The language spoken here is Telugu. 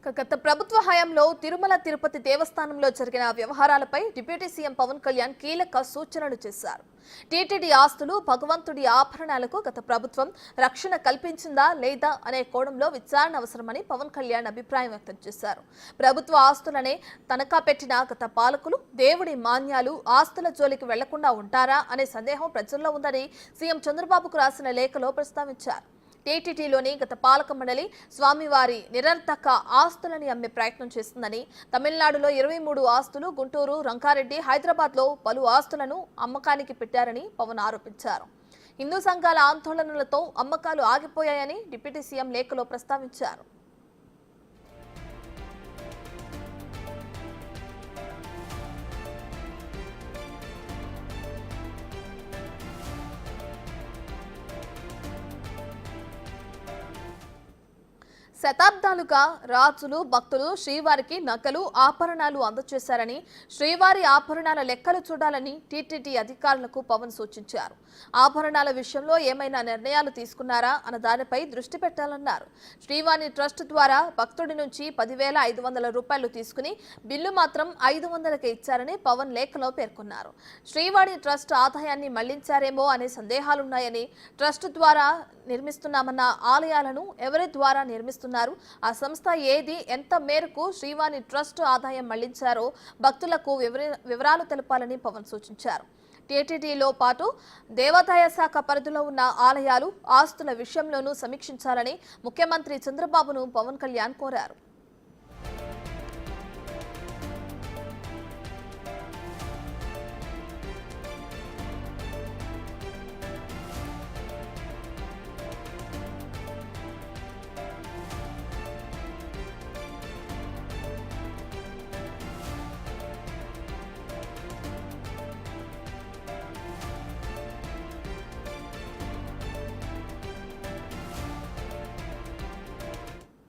గత ప్రభుత్వ హయాంలో తిరుమల తిరుపతి దేవస్థానంలో జరిగిన వ్యవహారాలపై డిప్యూటీ సీఎం పవన్ కళ్యాణ్ కీలక సూచనలు చేశారు. టీటీడీ ఆస్తులు, భగవంతుడి ఆభరణాలకు గత ప్రభుత్వం రక్షణ కల్పించిందా లేదా అనే కోణంలో విచారణ అవసరమని పవన్ కళ్యాణ్ అభిప్రాయం వ్యక్తం చేశారు. ప్రభుత్వ ఆస్తులనే తనఖా పెట్టిన గత పాలకులు దేవుడి మాన్యాలు, ఆస్తుల జోలికి వెళ్లకుండా ఉంటారా అనే సందేహం ప్రజల్లో ఉందని సీఎం చంద్రబాబుకు రాసిన లేఖలో ప్రస్తావించారు. టీటీడీలోని గత పాలక మండలి స్వామివారి నిరర్థక ఆస్తులని అమ్మే ప్రయత్నం చేస్తుందని, తమిళనాడులో 23 ఆస్తులు, గుంటూరు, రంగారెడ్డి, హైదరాబాద్లో పలు ఆస్తులను అమ్మకానికి పెట్టారని పవన్ ఆరోపించారు. హిందూ సంఘాల ఆందోళనలతో అమ్మకాలు ఆగిపోయాయని డిప్యూటీ సీఎం లేఖలో ప్రస్తావించారు. శతాబ్దాలుగా రాజులు, భక్తులు శ్రీవారికి నగలు, ఆభరణాలు అందజేశారని, శ్రీవారి ఆభరణాల లెక్కలు చూడాలని టీటీడీ అధికారులకు పవన్ సూచించారు. ఆభరణాల విషయంలో ఏమైనా నిర్ణయాలు తీసుకున్నారా అన్న దానిపై దృష్టి పెట్టాలన్నారు. శ్రీవారి ట్రస్ట్ ద్వారా భక్తుడి నుంచి 10,500 రూపాయలు తీసుకుని బిల్లు మాత్రం 500కే ఇచ్చారని పవన్ లేఖలో పేర్కొన్నారు. శ్రీవారి ట్రస్ట్ ఆదాయాన్ని మళ్లించారేమో అనే సందేహాలున్నాయని, ట్రస్ట్ ద్వారా నిర్మిస్తున్నామన్న ఆలయాలను ఎవరి ద్వారా నిర్మిస్తున్నారు, ఆ సంస్థ ఏది, ఎంత మేరకు శ్రీవారి ట్రస్ట్ ఆదాయం మళ్లించారో భక్తులకు వివరాలు తెలపాలని పవన్ సూచించారు. టీటీడీలో పాటు దేవాదాయ శాఖ పరిధిలో ఉన్న ఆలయాలు, ఆస్తుల విషయంలోనూ సమీక్షించాలని ముఖ్యమంత్రి చంద్రబాబును పవన్ కళ్యాణ్ కోరారు.